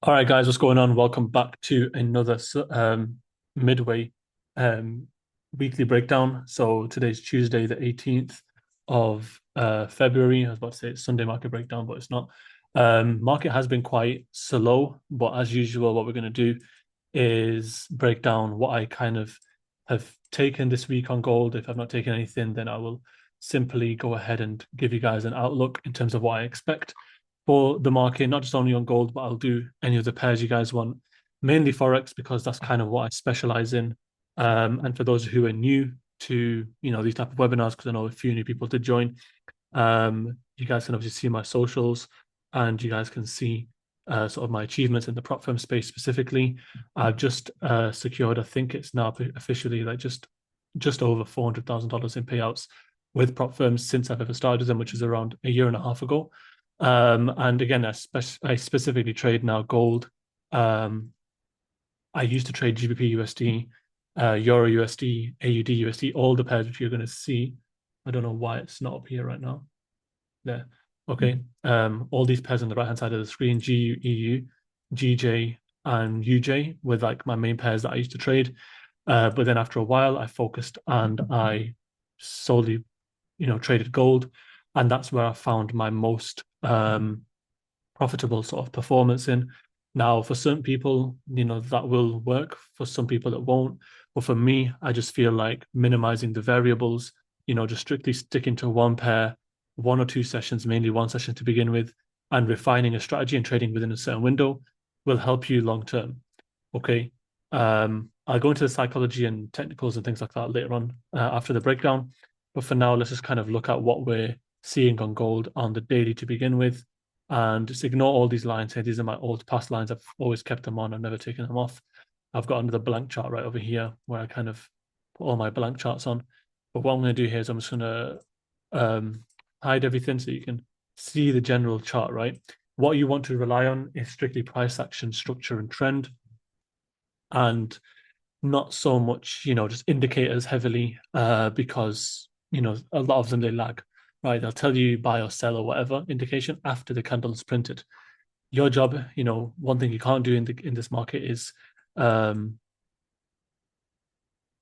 All right, guys, what's going on? Welcome back to another midway um, weekly breakdown. So today's Tuesday, the 18th of February. I was about to say it's Sunday market breakdown, but it's not. Market has been quite slow, but as usual, what we're going to do is break down what I kind of have taken this week on gold. If I've not taken anything, then I will simply go ahead and give you guys an outlook in terms of what I expect for the market, not just only on gold, but I'll do any of the pairs you guys want, mainly Forex, because that's kind of what I specialize in. And for those who are new to, these type of webinars, because I know a few new people to join, you guys can obviously see my socials and you guys can see sort of my achievements in the prop firm space specifically. I've just secured, I think it's now officially like just over $400,000 in payouts with prop firms since I've ever started them, which is around a year and a half ago. And again, I specifically trade now gold. I used to trade GBP USD, Euro USD, AUD USD, all the pairs which you're going to see. I don't know why it's not up here right now. There. Okay. All these pairs on the right-hand side of the screen, GU, EU, GJ, and UJ were like my main pairs that I used to trade. But then after a while, I focused and I solely, traded gold. And that's where I found my most profitable sort of performance in. Now, for some people, that will work. For some people, it won't. But for me, I just feel like minimizing the variables, just strictly sticking to one pair, one or two sessions, mainly one session to begin with, and refining a strategy and trading within a certain window will help you long term. Okay. I'll go into the psychology and technicals and things like that later on after the breakdown. But for now, let's just kind of look at what we're seeing on gold on the daily to begin with and just ignore all these lines here. These are my old past lines. I've always kept them on. I've never taken them off. I've got another blank chart right over here where I kind of put all my blank charts on. But what I'm going to do here is I'm just going to hide everything so you can see the general chart, right? What you want to rely on is strictly price action, structure, and trend, and not so much, just indicators heavily, because, a lot of them they lag, right? They'll tell you buy or sell or whatever indication after the candle is printed. Your job, one thing you can't do in this market is um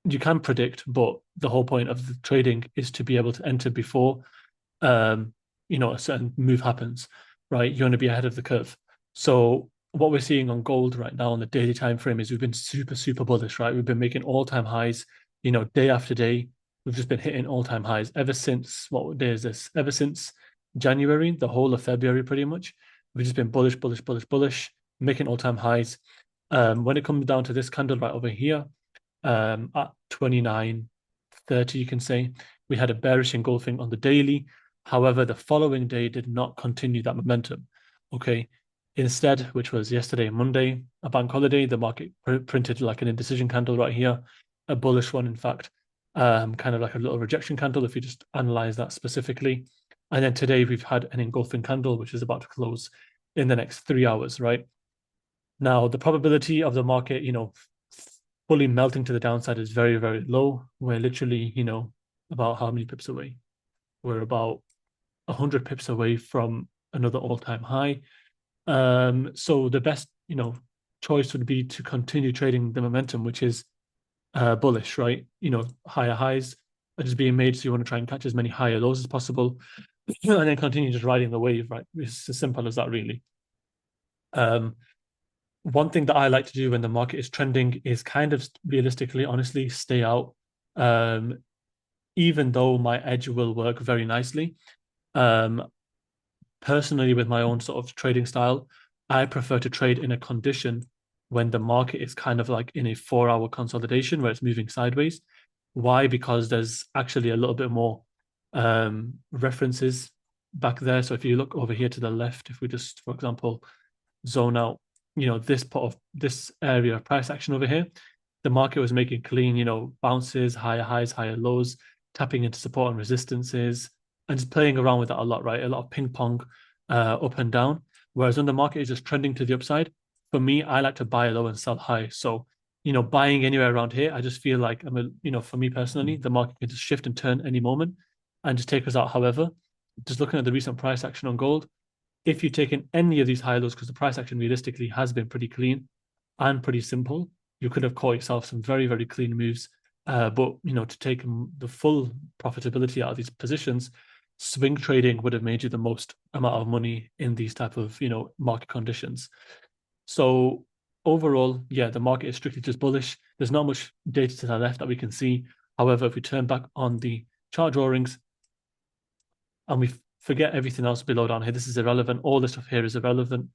you can predict, but the whole point of the trading is to be able to enter before um, a certain move happens, right? You want to be ahead of the curve. So what we're seeing on gold right now on the daily time frame is we've been super, super bullish, right? We've been making all-time highs, day after day. We've just been hitting all-time highs ever since what day is this? Ever since January, the whole of February, pretty much. We've just been bullish, bullish, bullish, bullish, making all-time highs. When it comes down to this candle right over here, at 29.30, you can say, we had a bearish engulfing on the daily. However, the following day did not continue that momentum. Okay. Instead, which was yesterday, Monday, a bank holiday, the market printed like an indecision candle right here, a bullish one, in fact, kind of like a little rejection candle if you just analyze that specifically. And then today we've had an engulfing candle, which is about to close in the next 3 hours, right? Now, the probability of the market, fully melting to the downside is very, very low. We're literally, about how many pips away? We're about 100 pips away from another all-time high. So the best, choice would be to continue trading the momentum, which is bullish, right? Higher highs are just being made, so you want to try and catch as many higher lows as possible, and then continue just riding the wave, right? It's as simple as that, really. Um, One thing that I like to do when the market is trending is kind of realistically, honestly, stay out. Um, Even though my edge will work very nicely. Um, Personally, with my own sort of trading style, I prefer to trade in a condition when the market is kind of like in a 4 hour consolidation where it's moving sideways. Why? Because there's actually a little bit more references back there. So if you look over here to the left, if we just, for example, zone out, this part of this area of price action over here, the market was making clean, bounces, higher highs, higher lows, tapping into support and resistances, and just playing around with that a lot, right? A lot of ping pong up and down. Whereas when the market is just trending to the upside, for me, I like to buy low and sell high. So, buying anywhere around here, I just feel like for me personally, the market can just shift and turn any moment and just take us out. However, just looking at the recent price action on gold, if you've taken any of these high lows, because the price action realistically has been pretty clean and pretty simple, you could have caught yourself some very, very clean moves. But to take the full profitability out of these positions, swing trading would have made you the most amount of money in these type of market conditions. So overall, yeah, the market is strictly just bullish. There's not much data to the left that we can see. However, if we turn back on the chart drawings and we forget everything else below down here, this is irrelevant. All this stuff here is irrelevant.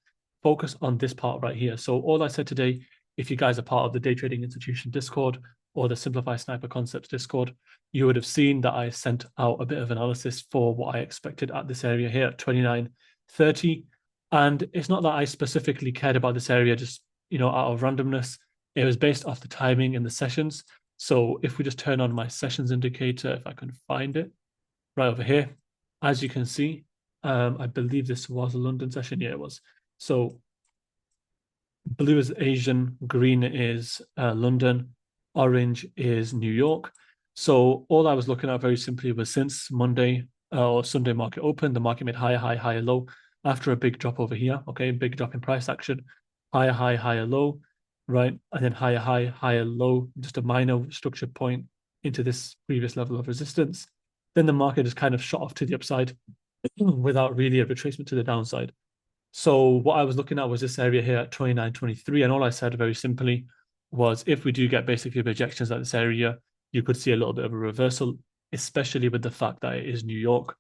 Focus on this part right here. So all I said today, if you guys are part of the Day Trading Institution Discord or the Simplify Sniper Concepts Discord, you would have seen that I sent out a bit of analysis for what I expected at this area here at 29.30. And it's not that I specifically cared about this area just, out of randomness. It was based off the timing in the sessions. So if we just turn on my sessions indicator, if I can find it right over here, as you can see, I believe this was a London session. Yeah, it was. So blue is Asian, green is London, orange is New York. So all I was looking at very simply was since Monday or Sunday market open, the market made higher high, higher low after a big drop over here. Okay, big drop in price action, higher high, higher low, right? And then higher high, higher low, just a minor structure point into this previous level of resistance. Then the market is kind of shot off to the upside without really a retracement to the downside. So what I was looking at was this area here at 29.23. And all I said very simply was if we do get basically rejections at this area, you could see a little bit of a reversal, especially with the fact that it is New York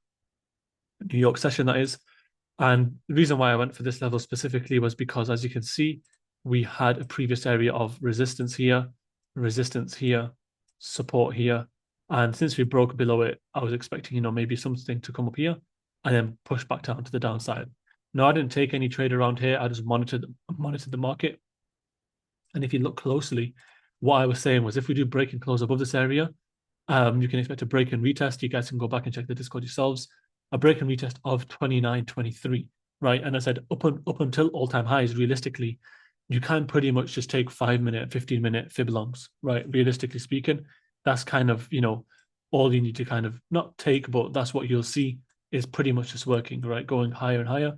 session, that is. And the reason why I went for this level specifically was because, as you can see, we had a previous area of resistance here, support here. And since we broke below it, I was expecting, maybe something to come up here and then push back down to the downside. No, I didn't take any trade around here. I just monitored the market. And if you look closely, what I was saying was if we do break and close above this area, you can expect a break and retest. You guys can go back and check the Discord yourselves. A break and retest of 29.23, right? And I said up until all-time highs, realistically, you can pretty much just take 5-minute, 15-minute fib longs, right? Realistically speaking, that's kind of, all you need to kind of not take, but that's what you'll see is pretty much just working, right? Going higher and higher.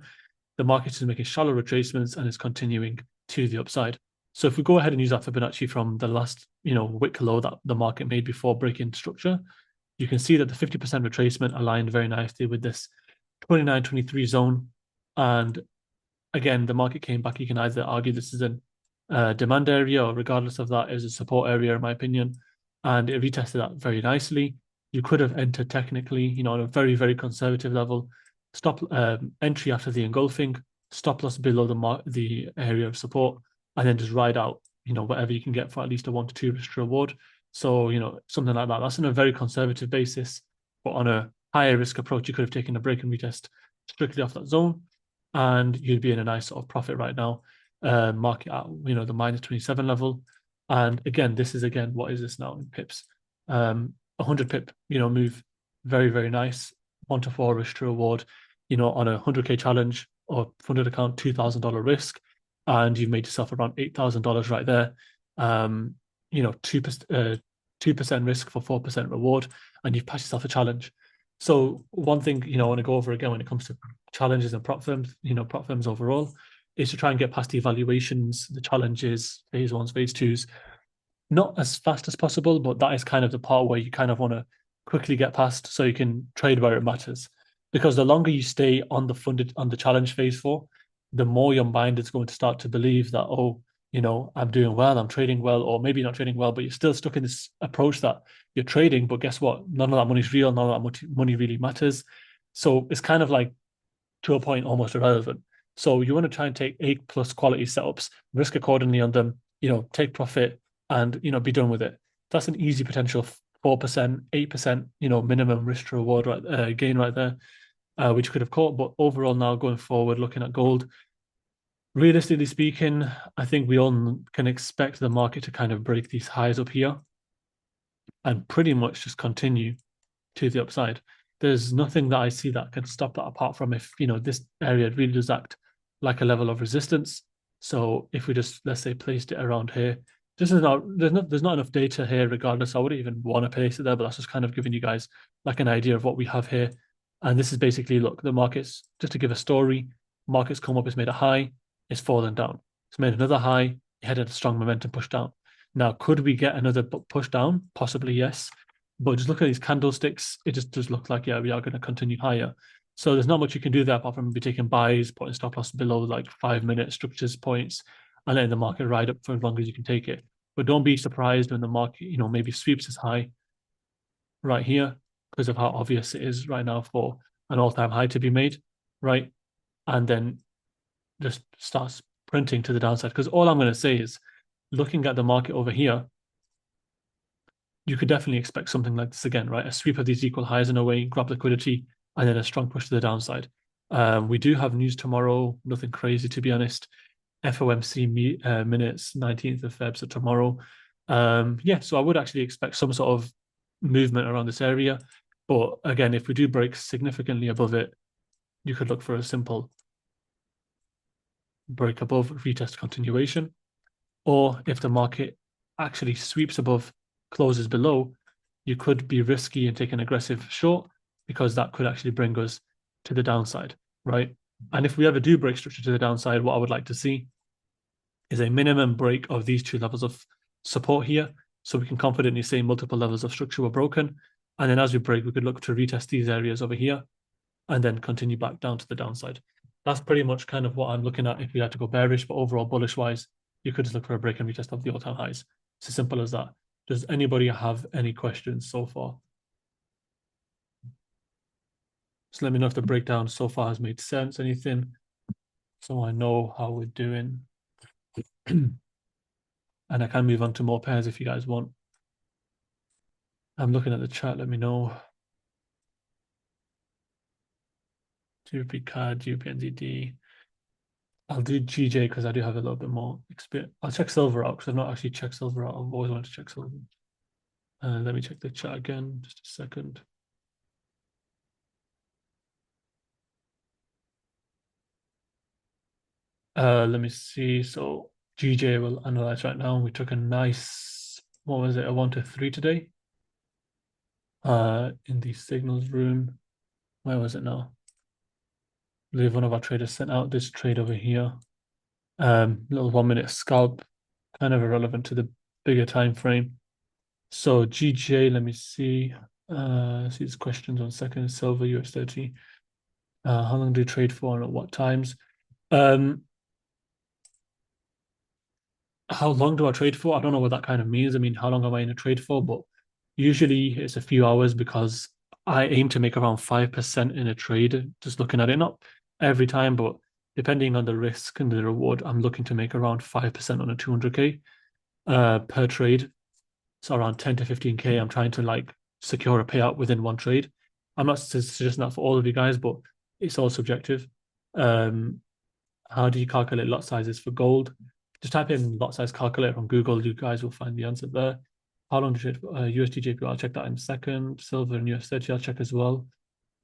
The market is making shallow retracements and is continuing to the upside. So if we go ahead and use that Fibonacci from the last, wick low that the market made before breaking structure, you can see that the 50% retracement aligned very nicely with this 29.23 zone. And again, the market came back. You can either argue this is a demand area or regardless of that is a support area, in my opinion. And it retested that very nicely. You could have entered technically, on a very, very conservative level, stop entry after the engulfing, stop loss below the area of support, and then just ride out, whatever you can get for at least a 1 to 2 risk reward. So, something like that. That's on a very conservative basis, but on a higher risk approach, you could have taken a break and retest strictly off that zone, and you'd be in a nice sort of profit right now. Market at, the minus 27 level. And again, what is this now in pips? 100 pip, move, very, very nice. 1 to 4 risk to reward, on a 100K challenge or funded account, $2,000 risk. And you've made yourself around $8,000 right there. 2% risk for 4% reward, and you've passed yourself a challenge. So one thing, I want to go over again when it comes to challenges and prop firms overall, is to try and get past the evaluations, the challenges, phase ones, phase twos, not as fast as possible, but that is kind of the part where you kind of want to quickly get past so you can trade where it matters. Because the longer you stay on the challenge phase for, the more your mind is going to start to believe that, I'm doing well, I'm trading well, or maybe not trading well, but you're still stuck in this approach that you're trading, but guess what? None of that money's real, none of that money really matters. So it's kind of like, to a point, almost irrelevant. So you want to try and take A+ quality setups, risk accordingly on them, take profit and, be done with it. That's an easy potential 4%, 8%, minimum risk to reward gain right there, which you could have caught. But overall now going forward, looking at gold, realistically speaking, I think we all can expect the market to kind of break these highs up here and pretty much just continue to the upside. There's nothing that I see that can stop that apart from if, this area really does act like a level of resistance. So if we just, let's say, placed it around here, there's not enough data here regardless. I wouldn't even want to place it there, but that's just kind of giving you guys like an idea of what we have here. And this is basically, look, the markets, just to give a story, market's come up, it's made a high, it's fallen down. It's made another high, it had a strong momentum push down. Now, could we get another push down? Possibly, yes. But just look at these candlesticks, it just does look like, yeah, we are going to continue higher. So there's not much you can do there apart from be taking buys, putting stop loss below like 5 minute structures points, and letting the market ride up for as long as you can take it. But don't be surprised when the market, maybe sweeps as high right here because of how obvious it is right now for an all-time high to be made, right? And then just starts printing to the downside. Because all I'm going to say is, looking at the market over here, you could definitely expect something like this again, right? A sweep of these equal highs in a way, grab liquidity, and then a strong push to the downside. We do have news tomorrow, nothing crazy to be honest. FOMC minutes, 19th of Feb, so tomorrow. Yeah, so I would actually expect some sort of movement around this area. But again, if we do break significantly above it, you could look for a simple break above, retest continuation. Or if the market actually sweeps above, closes below, you could be risky and take an aggressive short because that could actually bring us to the downside, right? And if we ever do break structure to the downside, what I would like to see is a minimum break of these two levels of support here. So we can confidently say multiple levels of structure were broken. And then as we break, we could look to retest these areas over here and then continue back down to the downside. That's pretty much kind of what I'm looking at if we had to go bearish, but overall bullish wise, you could just look for a break and retest of the all-time highs. It's as simple as that. Does anybody have any questions so far? Just let me know if the breakdown so far has made sense, anything, so I know how we're doing. And I can move on to more pairs if you guys want. I'm looking at the chat, let me know. GBP CAD, GBP NZD. I'll do GJ because I do have a little bit more experience. I'll check silver out because I've not actually checked silver out. I've always wanted to check silver. Let me check the chat again, just a second. Let me see. So GJ will analyze right now. We took a nice, what was it, a 1 to 3 today? In the signals room. Where was it now? I believe one of our traders sent out this trade over here. Little 1 minute scalp, kind of irrelevant to the bigger time frame. So GJ, let me see. See these questions on second. Silver, US30. How long do you trade for and at what times? How long do I trade for? I don't know what that kind of means. I mean, how long am I in a trade for? But usually it's a few hours because I aim to make around 5% in a trade, just looking at it, not every time, but depending on the risk and the reward, I'm looking to make around 5% on a 200K per trade. So around 10 to 15K, I'm trying to like secure a payout within one trade. I'm not suggesting that for all of you guys, but it's all subjective. How do you calculate lot sizes for gold? Just type in lot size calculator on Google. You guys will find the answer there. How long do you trade USD JPY? I'll check that in a second. Silver and US30, I'll check as well.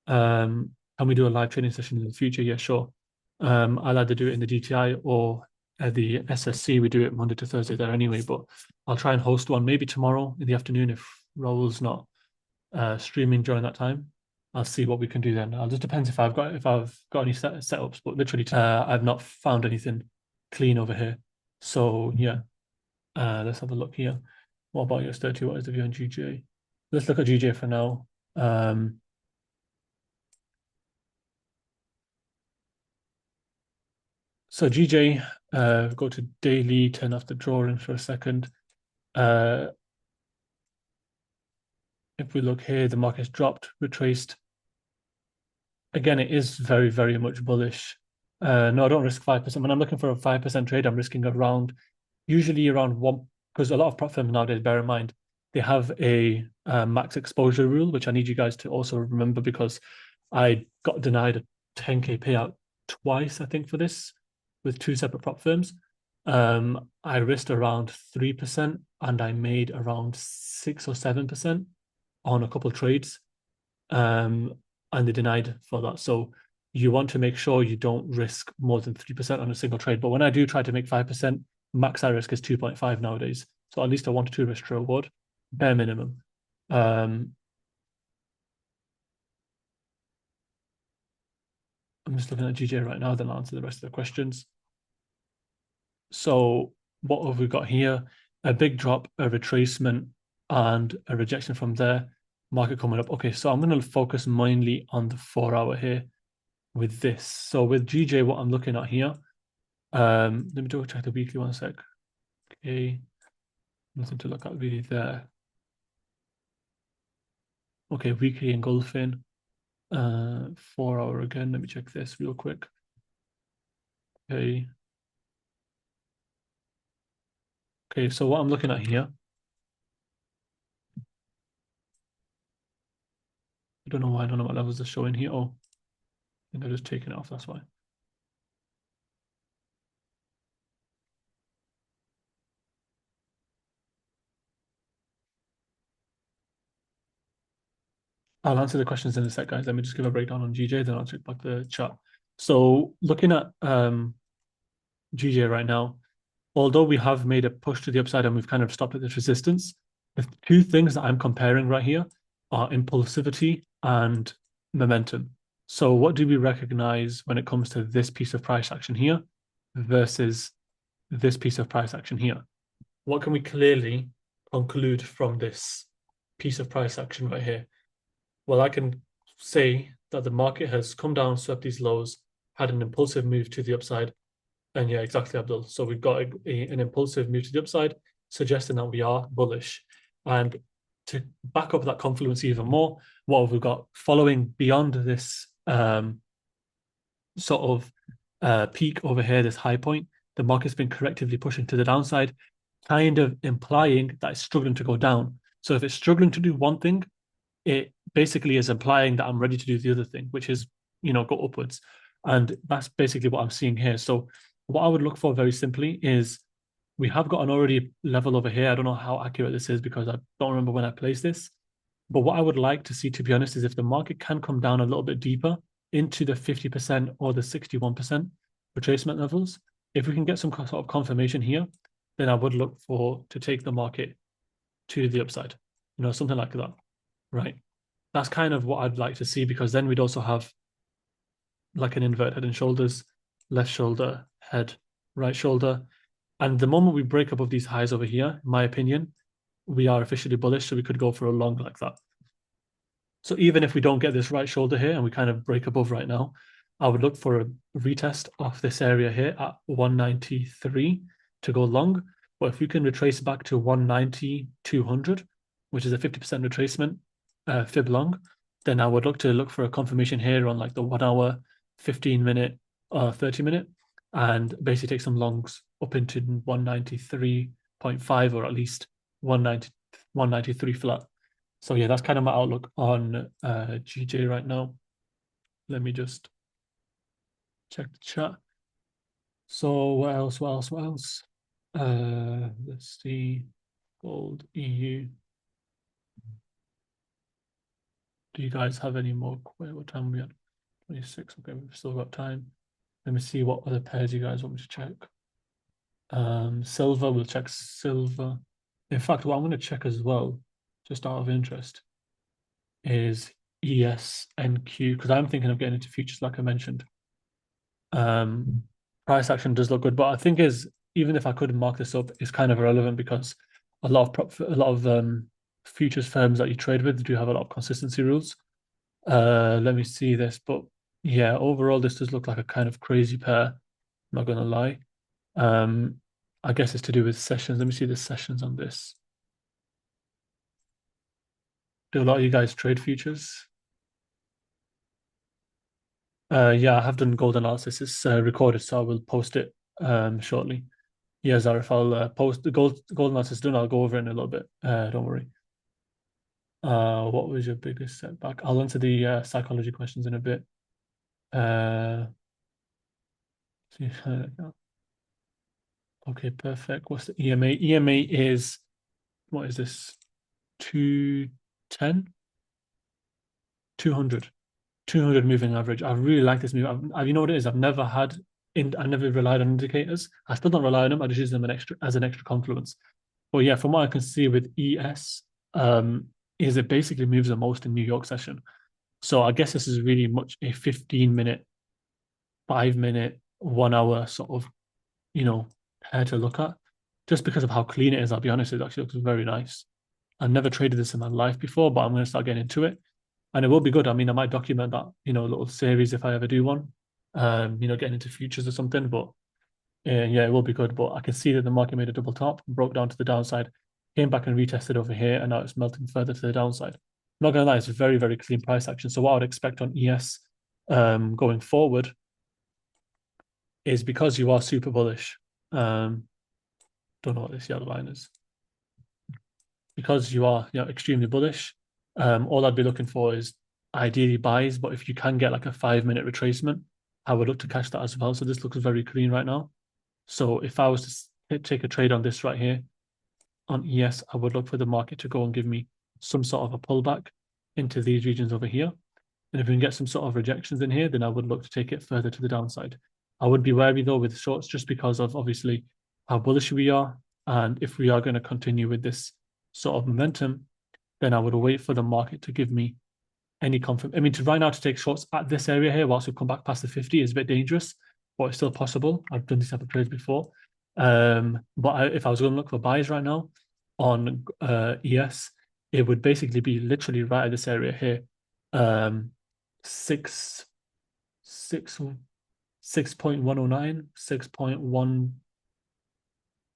Can we do a live trading session in the future? Yeah, sure. I'll either do it in the DTI or at the SSC. We do it Monday to Thursday there anyway, but I'll try and host one maybe tomorrow in the afternoon if Raul's not streaming during that time. I'll see what we can do then. It just depends if I've got any setups, but literally I've not found anything clean over here. So yeah, let's have a look here. What about your 30? What is the view on GJ? Let's look at GJ for now. So GJ, go to daily, turn off the drawing for a second. If we look here, the market's dropped, retraced. Again, it is very, very much bullish. No, I don't risk 5%. When I'm looking for a 5% trade, I'm risking usually around one, because a lot of prop firms nowadays, bear in mind, they have a max exposure rule, which I need you guys to also remember because I got denied a 10K payout twice, I think, for this with two separate prop firms. I risked around 3% and I made around 6 or 7% on a couple of trades. And they denied for that. So you want to make sure you don't risk more than 3% on a single trade. But when I do try to make 5%, max I risk is 2.5 nowadays. So at least a 1 to 2 risk to reward, bare minimum. I'm I'm just looking at GJ right now, then I'll answer the rest of the questions. So what have we got here? A big drop, a retracement, and a rejection from there. Market coming up. Okay, so I'm going to focus mainly on the 4 hour here with this. So with GJ, what I'm looking at here, let me double check the weekly 1 sec. Okay, nothing to look at really there. Okay, weekly engulfing. 4 hour again. Let me check this real quick. Okay. Okay, so what I'm looking at here, I don't know why none of my levels are showing here. Oh, I think I've just taken it off, that's why. I'll answer the questions in a sec, guys. Let me just give a breakdown on GJ, then I'll check back the chat. So looking at GJ right now, although we have made a push to the upside and we've kind of stopped at this resistance, the two things that I'm comparing right here are impulsivity and momentum. So what do we recognize when it comes to this piece of price action here versus this piece of price action here? What can we clearly conclude from this piece of price action right here? Well, I can say that the market has come down, swept these lows, had an impulsive move to the upside. And yeah, exactly, Abdul. So we've got an impulsive move to the upside, suggesting that we are bullish. And to back up that confluence even more, what have we got following beyond this sort of peak over here, this high point? The market's been correctively pushing to the downside, kind of implying that it's struggling to go down. So if it's struggling to do one thing, it basically is implying that I'm ready to do the other thing, which is, go upwards. And that's basically what I'm seeing here. So what I would look for very simply is we have got an already level over here. I don't know how accurate this is because I don't remember when I placed this. But what I would like to see, to be honest, is if the market can come down a little bit deeper into the 50% or the 61% retracement levels, if we can get some sort of confirmation here, then I would look for to take the market to the upside, something like that, right? That's kind of what I'd like to see because then we'd also have like an invert head and shoulders, left shoulder, head, right shoulder. And the moment we break above these highs over here, in my opinion, we are officially bullish. So we could go for a long like that. So even if we don't get this right shoulder here and we kind of break above right now, I would look for a retest of this area here at 193 to go long. But if we can retrace back to 190, 200, which is a 50% retracement, fib long, then I would look for a confirmation here on like the 1 hour, 15 minute, 30 minute, and basically take some longs up into 193.5 or at least 193 flat. So yeah, that's kind of my outlook on GJ right now. Let me just check the chat. So what else? What else? What else? Let's see. Gold EU. Do you guys have any more? Wait, what time are we at? 26. Okay, we've still got time. Let me see what other pairs you guys want me to check. Silver, we'll check silver. In fact, what I'm going to check as well, just out of interest, is ESNQ, because I'm thinking of getting into futures like I mentioned. Price action does look good, but I think even if I could mark this up, it's kind of irrelevant because a lot of futures firms that you trade with do have a lot of consistency rules. Let me see this, but yeah, overall this does look like a kind of crazy pair. I'm not gonna lie. I guess it's to do with sessions. Let me see the sessions on this. Do a lot of you guys trade futures? Yeah, I have done gold analysis. It's recorded, so I will post it shortly. Yeah, Zarif, I'll post the gold analysis done. I'll go over it in a little bit. Don't worry. What was your biggest setback? I'll answer the psychology questions in a bit. Okay, perfect. What's the EMA? EMA is, what is this? 210? 200. 200 moving average. I really like this move. You know what it is? I never relied on indicators. I still don't rely on them. I just use them as an extra confluence. But yeah, from what I can see with ES, is it basically moves the most in New York session. So I guess this is really much a 15-minute 5 minute, 1 hour sort of, you know, pair to look at, just because of how clean it is. I'll be honest, it actually looks very nice. I've never traded this in my life before, but I'm going to start getting into it, and it will be good. I mean, I might document that, little series if I ever do one, getting into futures or something. But yeah, it will be good. But I can see that the market made a double top, broke down to the downside, came back and retested over here, and now it's melting further to the downside. I'm not gonna lie, it's a very, very clean price action. So what I would expect on ES going forward is, because you are super bullish. Don't know what this yellow line is. Because you are, extremely bullish, all I'd be looking for is ideally buys, but if you can get like a 5 minute retracement, I would look to catch that as well. So this looks very clean right now. So if I was to take a trade on this right here on ES, I would look for the market to go and give me some sort of a pullback into these regions over here. And if we can get some sort of rejections in here, then I would look to take it further to the downside. I would be wary though with shorts, just because of obviously how bullish we are. And if we are going to continue with this sort of momentum, then I would wait for the market to give me any confirm. I mean, to right now to take shorts at this area here whilst we come back past the 50 is a bit dangerous, but it's still possible. I've done these type of trades before. But if I was going to look for buys right now on ES, it would basically be literally right at this area here. Six, six, 6.109, 6.1,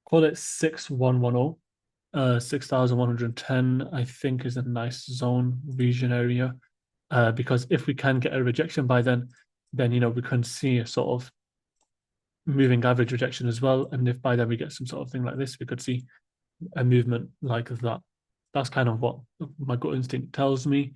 call it 6110. 6,110, I think, is a nice zone region area. Because if we can get a rejection by then we can see a sort of moving average rejection as well. And if by then we get some sort of thing like this, we could see a movement like that. That's kind of what my gut instinct tells me.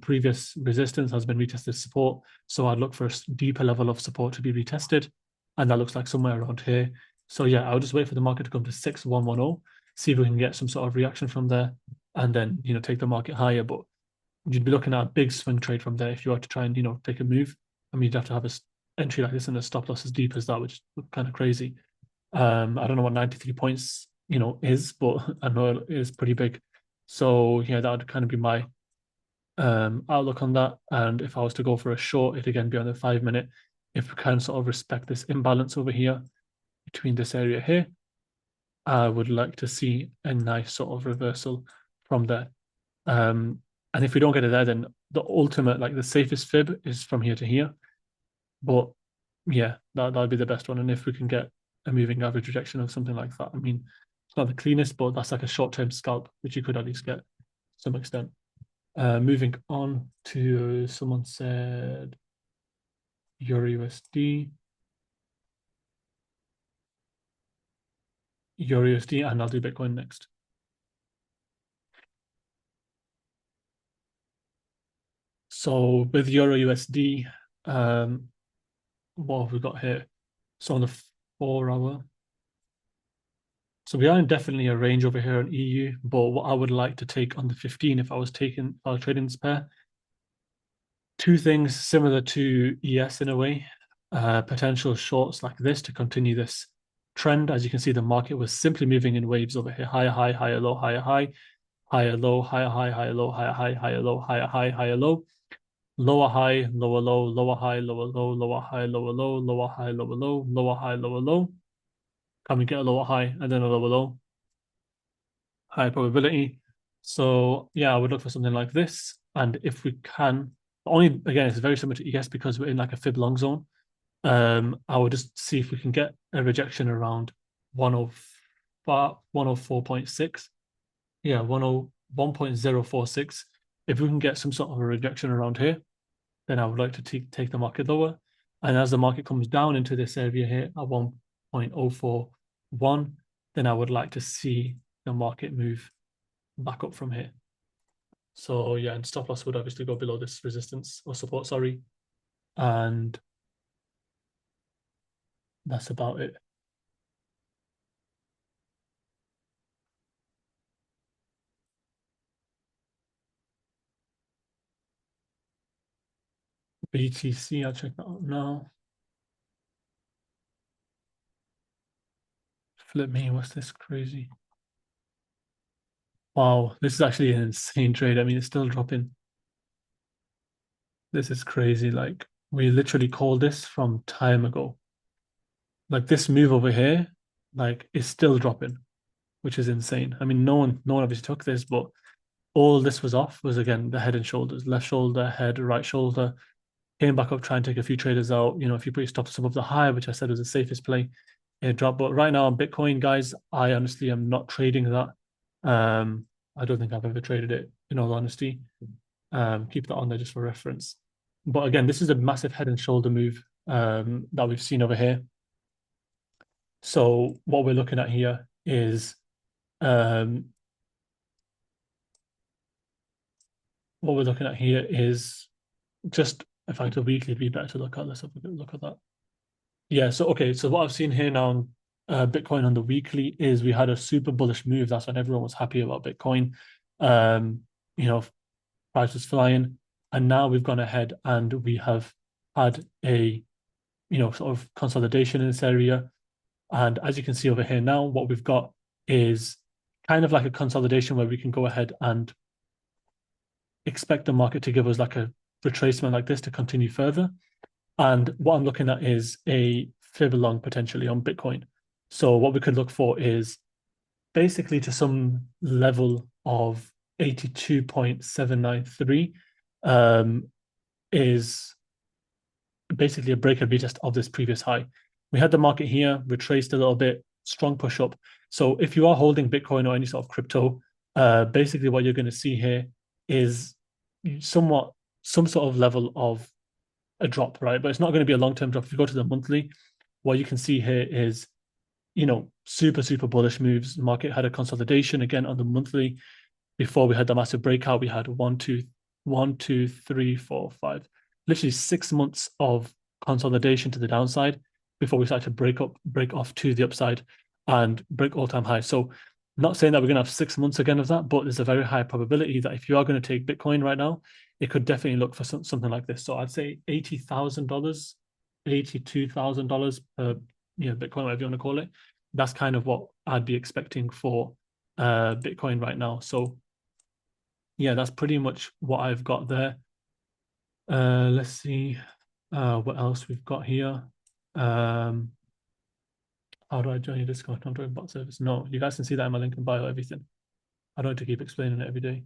Previous resistance has been retested support, so I'd look for a deeper level of support to be retested, and that looks like somewhere around here. So yeah, I'll just wait for the market to come to 6110, see if we can get some sort of reaction from there, and then take the market higher. But you'd be looking at a big swing trade from there if you are to try and take a move. I mean, you'd have to have a entry like this and a stop loss as deep as that, which is kind of crazy. I don't know what 93 points is, but I know it is pretty big. So yeah, that would kind of be my outlook on that. And if I was to go for a short, it'd again be on the 5 minute. If we can sort of respect this imbalance over here between this area here, I would like to see a nice sort of reversal from there. And if we don't get it there, then the ultimate, like the safest fib is from here to here. But yeah, that'd be the best one. And if we can get a moving average rejection of something like that, I mean, it's not the cleanest, but that's like a short-term scalp, which you could at least get to some extent. Moving on to, someone said Euro USD. Euro USD, and I'll do Bitcoin next. So with Euro USD, what have we got here? So on the 4 hour, so we are in definitely a range over here on EU, but what I would like to take on the 15, if I was trading this pair, two things similar to ES in a way. Potential shorts like this to continue this trend. As you can see, the market was simply moving in waves over here: higher high, higher low, higher high, higher low, higher high, higher low, higher high, higher low, higher high, higher low, lower high, lower low, lower high, lower low, lower high, lower low, lower high, lower low, lower high, lower low. Can we get a lower high and then a lower low? High probability. So yeah, I would look for something like this. And if we can, only again, it's very similar to ES because we're in like a fib long zone. I would just see if we can get a rejection around 105, 104.6. Yeah, 101.046. If we can get some sort of a rejection around here, then I would like to take the market lower. And as the market comes down into this area here at 1.041, then I would like to see the market move back up from here. So yeah, and stop loss would obviously go below this resistance or support, sorry. And that's about it. BTC, I'll check that out now. Flip me, what's this crazy? Wow, this is actually an insane trade. I mean, it's still dropping. This is crazy. Like, we literally called this from time ago. Like this move over here, like is still dropping, which is insane. I mean, no one obviously took this, but all this was off was again the head and shoulders, left shoulder, head, right shoulder, came back up, try and take a few traders out. If you put your stops above the high, which I said was the safest play, it dropped. But right now on Bitcoin, guys, I honestly am not trading that. I don't think I've ever traded it, in all honesty. Keep that on there just for reference. But again, this is a massive head and shoulder move that we've seen over here. So what we're looking at here is just, in fact, a weekly would be better to look at. Let's have a look at that. Yeah, so okay, so what I've seen here now on Bitcoin on the weekly is we had a super bullish move. That's when everyone was happy about Bitcoin. Um, you know, price was flying, and now we've gone ahead and we have had a sort of consolidation in this area. And as you can see over here now, what we've got is kind of like a consolidation where we can go ahead and expect the market to give us like a retracement like this to continue further. And what I'm looking at is a fib long potentially on Bitcoin. So what we could look for is basically to some level of 82.793 is basically a break and retest of this previous high. We had the market here, retraced a little bit, strong push up. So if you are holding Bitcoin or any sort of crypto, basically what you're going to see here is some sort of level of a drop, right? But it's not going to be a long-term drop. If you go to the monthly, what you can see here is, super bullish moves. The market had a consolidation again on the monthly. Before we had the massive breakout, we had 1, 2, 3, 4, 5, literally 6 months of consolidation to the downside before we started to break off to the upside and break all-time highs. So not saying that we're going to have 6 months again of that, but there's a very high probability that if you are going to take Bitcoin right now, it could definitely look for something like this. So I'd say $80,000, $82,000 per Bitcoin, whatever you want to call it. That's kind of what I'd be expecting for Bitcoin right now. So yeah, that's pretty much what I've got there. Let's see what else we've got here. How do I join your Discord? I'm talking bot service. No, you guys can see that in my link in bio, everything. I don't have to keep explaining it every day.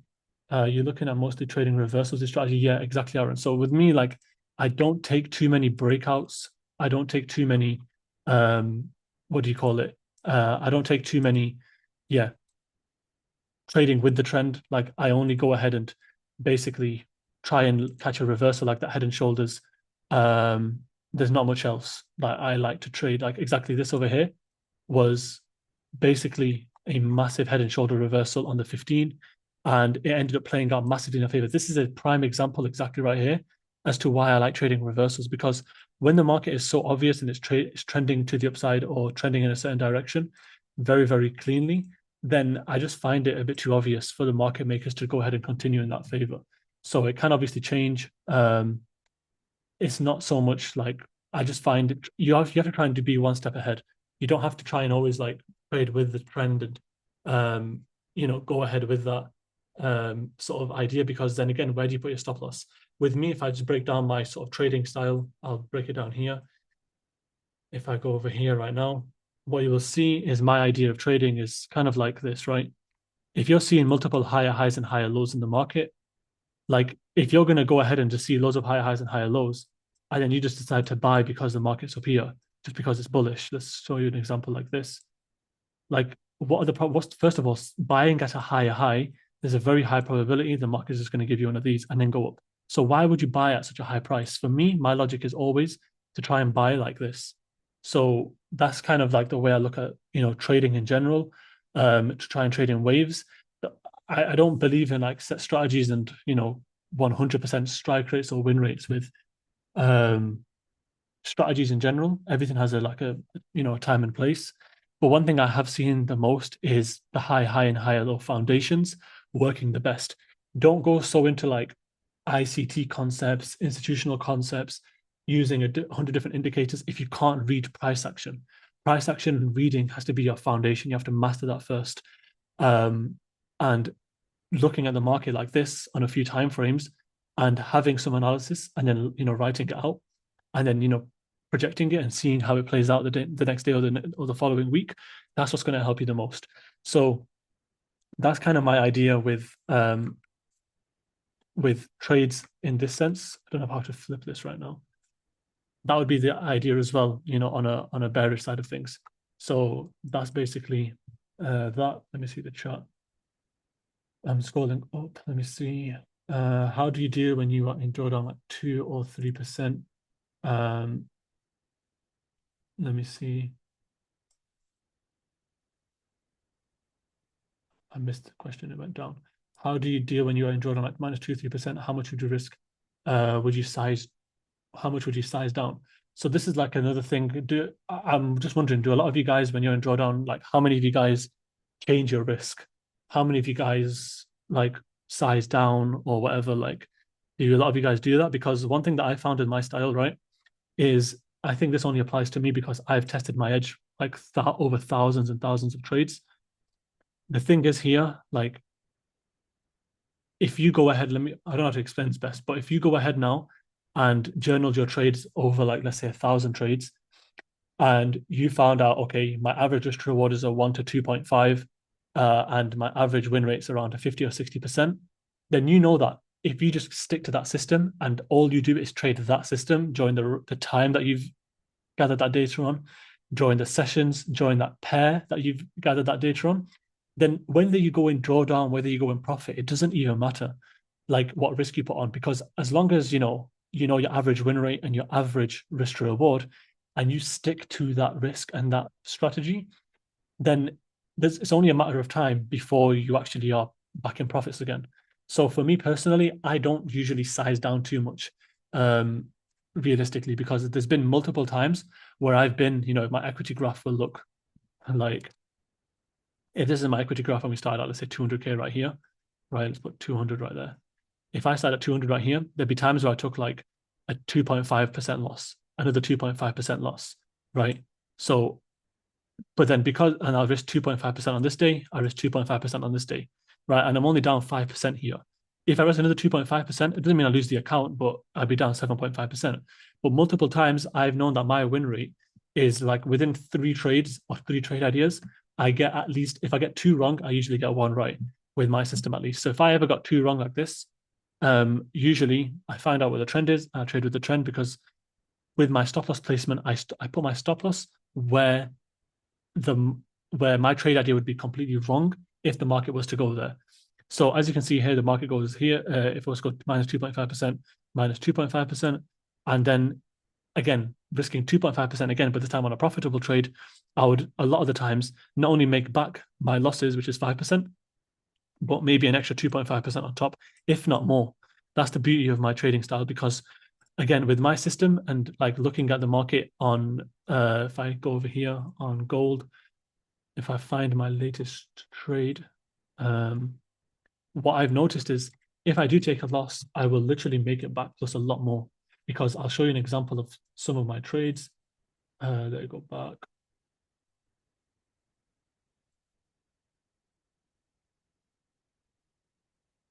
You're looking at mostly trading reversals of strategy. Yeah, exactly, Aaron. So with me, like, I don't take too many breakouts. I don't take too many, what do you call it? I don't take too many, yeah, trading with the trend. Like, I only go ahead and basically try and catch a reversal like that head and shoulders. There's not much else that I like to trade. Like exactly this over here was basically a massive head and shoulder reversal on the 15, and it ended up playing out massively in our favor. This is a prime example exactly right here as to why I like trading reversals, because when the market is so obvious and it's trending to the upside or trending in a certain direction very, very cleanly, then I just find it a bit too obvious for the market makers to go ahead and continue in that favor. So it can obviously change. It's not so much like, I just find it, you have to try and be one step ahead. You don't have to try and always like trade with the trend and go ahead with that sort of idea, because then again, where do you put your stop loss? With me, if I just break down my sort of trading style, I'll break it down here. If I go over here right now, what you will see is my idea of trading is kind of like this, right? If you're seeing multiple higher highs and higher lows in the market, like if you're going to go ahead and just see loads of higher highs and higher lows, and then you just decide to buy because the market's up here, just because it's bullish. Let's show you an example like this. Like, what are the problems? First of all, buying at a higher high, there's a very high probability the market is just going to give you one of these and then go up. So why would you buy at such a high price? For me, my logic is always to try and buy like this. So that's kind of like the way I look at trading in general, to try and trade in waves. I don't believe in like set strategies and 100% strike rates or win rates with strategies in general. Everything has a time and place. But one thing I have seen the most is the high and higher low foundations working the best. Don't go so into like ICT concepts, institutional concepts, using 100 different indicators if you can't read price action. Price action and reading has to be your foundation. You have to master that first. And looking at the market like this on a few time frames and having some analysis and then writing it out, and then, projecting it and seeing how it plays out the next day or the following week, that's what's going to help you the most. So that's kind of my idea with trades in this sense. I don't know how to flip this right now. That would be the idea as well, on a bearish side of things. So that's basically that. Let me see the chart. I'm scrolling up. Let me see. How do you deal when you are in drawdown like 2 or 3%? Let me see. I missed the question. It went down. How do you deal when you are in drawdown like -2, 3%? How much would you risk? Would you size? How much would you size down? So this is like another thing. I'm just wondering, do a lot of you guys, when you're in drawdown, like how many of you guys change your risk? How many of you guys like size down or whatever? Like, do a lot of you guys do that? Because one thing that I found in my style, right, is I think this only applies to me because I've tested my edge like over thousands and thousands of trades. The thing is here, like, if you go ahead, I don't know how to explain this best, but if you go ahead now and journaled your trades over, like, let's say 1,000 trades, and you found out, okay, my average risk to reward is a 1 to 2.5, and my average win rate's around a 50 or 60%, then you know that if you just stick to that system and all you do is trade that system during the time that you've gathered that data on, during the sessions, during that pair that you've gathered that data on, then whether you go in drawdown, whether you go in profit, it doesn't even matter like what risk you put on, because as long as you know your average win rate and your average risk to reward, and you stick to that risk and that strategy, then it's only a matter of time before you actually are back in profits again. So for me personally, I don't usually size down too much, realistically, because there's been multiple times where I've been, my equity graph will look like, if this is my equity graph and we start at, let's say 200K right here, right? Let's put 200 right there. If I start at 200 right here, there'd be times where I took like a 2.5% loss, another 2.5% loss, right? So, but then and I'll risk 2.5% on this day, I risk 2.5% on this day, right? And I'm only down 5% here. If I risk another 2.5%, it doesn't mean I lose the account, but I'd be down 7.5%. But multiple times I've known that my win rate is like within 3 trades or 3 trade ideas, I get at least, if I get 2 wrong, I usually get 1 right with my system at least. So if I ever got 2 wrong like this, usually I find out what the trend is, and I trade with the trend, because with my stop loss placement, I put my stop loss where my trade idea would be completely wrong if the market was to go there. So as you can see here, the market goes here. If it was to go -2.5%, -2.5%, and then again risking 2.5% again, but this time on a profitable trade, I would a lot of the times not only make back my losses, which is 5%, but maybe an extra 2.5% on top, if not more. That's the beauty of my trading style, because again, with my system and like looking at the market on, if I go over here on gold, if I find my latest trade, what I've noticed is if I do take a loss, I will literally make it back plus a lot more, because I'll show you an example of some of my trades. There you go, back.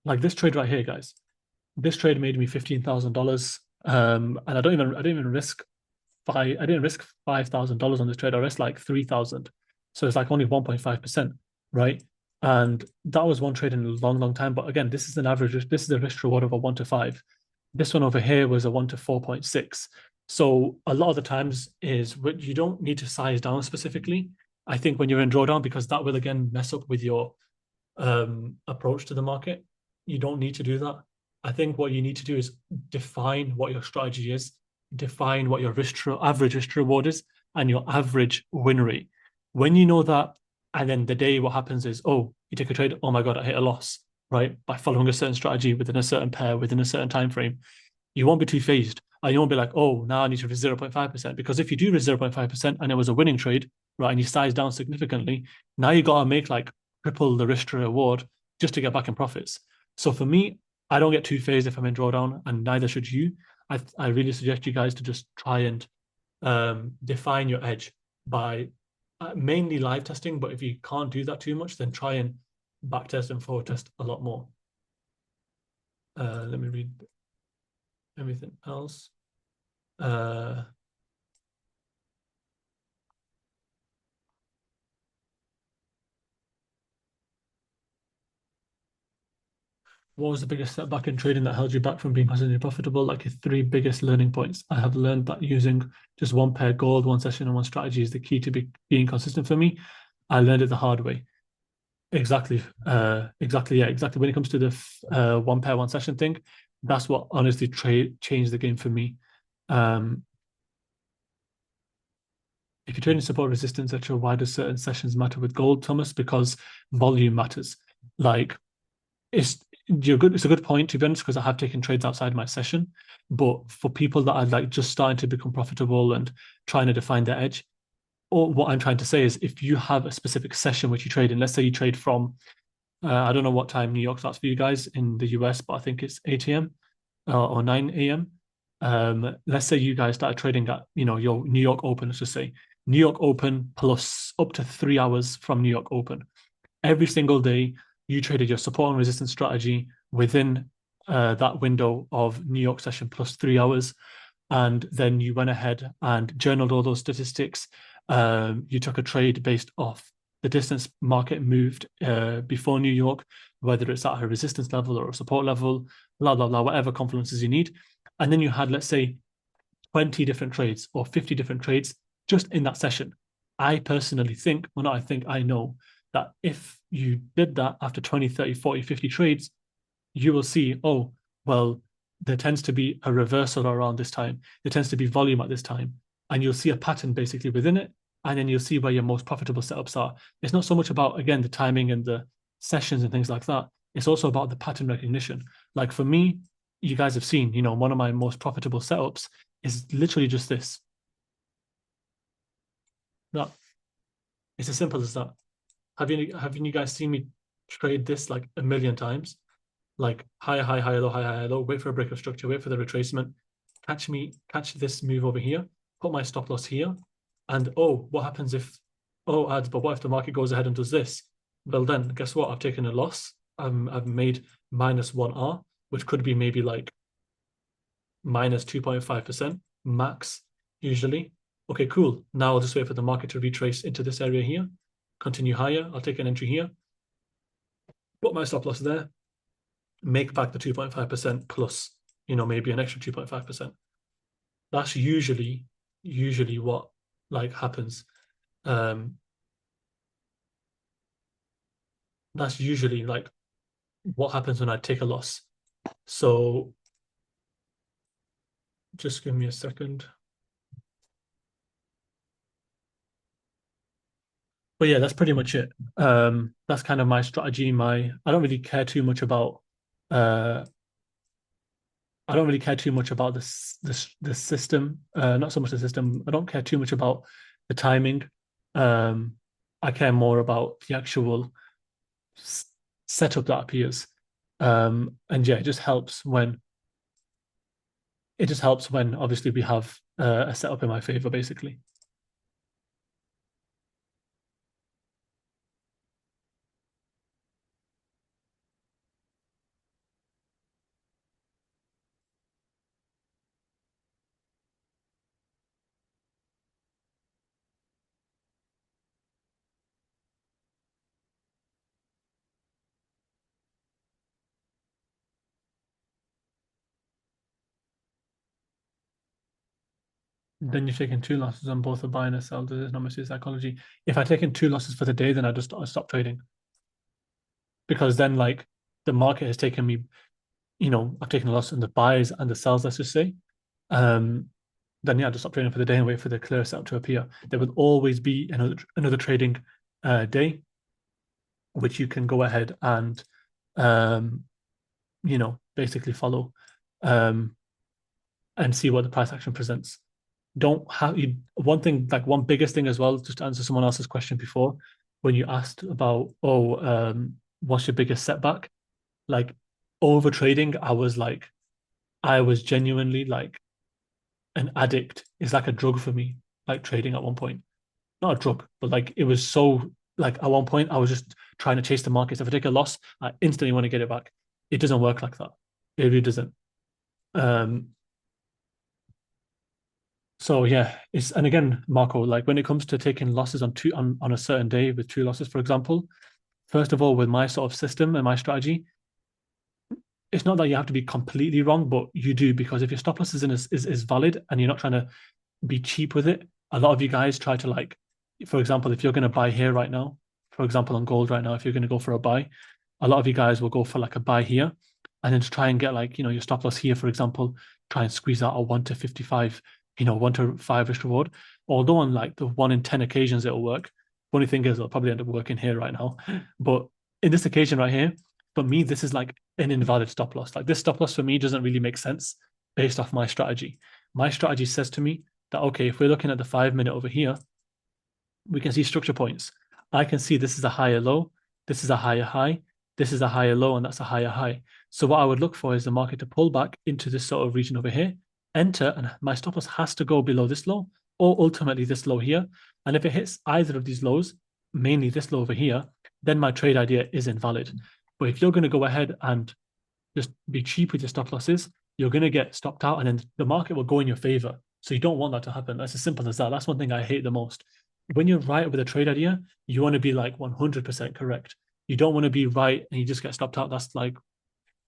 Like this trade right here, guys. This trade made me $15,000. And I didn't even risk I didn't risk $5,000 on this trade. I risked like 3,000. So it's like only 1.5%, right? And that was one trade in a long, long time. But again, this is an average. This is a risk reward of a 1 to 5. This one over here was a 1 to 4.6. So a lot of the times is what you don't need to size down specifically. I think when you're in drawdown, because that will again mess up with your approach to the market. You don't need to do that. I think what you need to do is define what your strategy is, define what your average risk to reward is, and your average win rate. When you know that, and then the day what happens is, oh, you take a trade, oh my God, I hit a loss, right? By following a certain strategy within a certain pair, within a certain time frame, you won't be too phased. And you won't be like, oh, now I need to risk 0.5%. Because if you do risk 0.5% and it was a winning trade, right, and you size down significantly, now you got to make like triple the risk to reward just to get back in profits. So for me, I don't get too phased if I'm in drawdown, and neither should you. I really suggest you guys to just try and define your edge by mainly live testing. But if you can't do that too much, then try and back test and forward test a lot more. Let me read everything else. Uh, what was the biggest setback in trading that held you back from being consistently profitable? Like your three biggest learning points. I have learned that using just one pair gold, one session, and one strategy is the key to being consistent for me. I learned it the hard way. Exactly. Exactly. Yeah, exactly. When it comes to the one pair, one session thing, that's what honestly changed the game for me. Um, if you're trading support resistance, etc., why do certain sessions matter with gold, Thomas? Because volume matters. Like it's you're good. It's a good point to be honest, because I have taken trades outside my session. But for people that are like just starting to become profitable and trying to define their edge, or what I'm trying to say is, if you have a specific session which you trade in, let's say you trade from, I don't know what time New York starts for you guys in the US, but I think it's 8 a.m. Or 9 a.m. Let's say you guys started trading at, your New York Open, let's just say New York Open plus up to 3 hours from New York Open. Every single day, you traded your support and resistance strategy within that window of New York session plus 3 hours. And then you went ahead and journaled all those statistics. You took a trade based off the distance market moved before New York, whether it's at a resistance level or a support level, blah, blah, blah, whatever confluences you need. And then you had, let's say, 20 different trades or 50 different trades just in that session. I personally think, well, not I think, I know that if you did that after 20, 30, 40, 50 trades, you will see, oh, well, there tends to be a reversal around this time. There tends to be volume at this time. And you'll see a pattern basically within it. And then you'll see where your most profitable setups are. It's not so much about, again, the timing and the sessions and things like that. It's also about the pattern recognition. Like for me, you guys have seen, one of my most profitable setups is literally just this. That it's as simple as that. Have you guys seen me trade this like a million times? Like high, high, low, wait for a break of structure, wait for the retracement, catch this move over here, put my stop loss here, and oh, what happens if, oh, ads, but what if the market goes ahead and does this? Well, then guess what? I've taken a loss. I've made -1R, which could be maybe like minus 2.5% max, usually. Okay, cool. Now I'll just wait for the market to retrace into this area here, continue higher. I'll take an entry here, put my stop loss there, make back the 2.5% plus, maybe an extra 2.5%. That's usually what like happens. Um, that's usually like what happens when I take a loss. So just give me a second. But yeah, that's pretty much it. That's kind of my strategy. I don't really care too much about uh I don't really care too much about the system. Not so much the system. I don't care too much about the timing. Um, I care more about the actual s- setup that appears. And yeah, it just helps when obviously we have a setup in my favor, basically. Then you've taken two losses on both a buy and a sell. Does it not miss your psychology? If I taken two losses for the day, then I stop trading because then like the market has taken me, I've taken a loss in the buys and the sells, let's just say. Um, then yeah, just stop trading for the day and wait for the clear setup to appear. There will always be another trading day, which you can go ahead and um, basically follow um, and see what the price action presents. Don't have you one thing like one biggest thing as well, just to answer someone else's question before, when you asked about, oh, what's your biggest setback? Like over trading, I was genuinely like an addict. It's like a drug for me, like trading at one point. Not a drug, but like it was so like at one point I was just trying to chase the markets. If I take a loss, I instantly want to get it back. It doesn't work like that. It really doesn't. Um, So yeah, and again, Marco, like when it comes to taking losses on a certain day with two losses, for example, first of all, with my sort of system and my strategy, it's not that you have to be completely wrong, but you do because if your stop loss is valid and you're not trying to be cheap with it, a lot of you guys try to like, for example, if you're going to buy here right now, for example, on gold right now, if you're going to go for a buy, a lot of you guys will go for like a buy here and then to try and get like, your stop loss here, for example, try and squeeze out a 1 to 55, 1 to 5 risk reward. Although on like the 1 in 10 occasions it'll work. Funny thing is, it'll probably end up working here right now. But in this occasion right here, for me, this is like an invalid stop loss. Like this stop loss for me doesn't really make sense based off my strategy. My strategy says to me that, okay, if we're looking at the 5 minute over here, we can see structure points. I can see this is a higher low, this is a higher high, this is a higher low, and that's a higher high. So what I would look for is the market to pull back into this sort of region over here, enter, and my stop loss has to go below this low or ultimately this low here. And if it hits either of these lows, mainly this low over here, then my trade idea is invalid. But if you're going to go ahead and just be cheap with your stop losses, you're going to get stopped out and then the market will go in your favor. So you don't want that to happen. That's as simple as that. That's one thing I hate the most. When you're right with a trade idea, you want to be like 100% correct. You don't want to be right and you just get stopped out. That's like,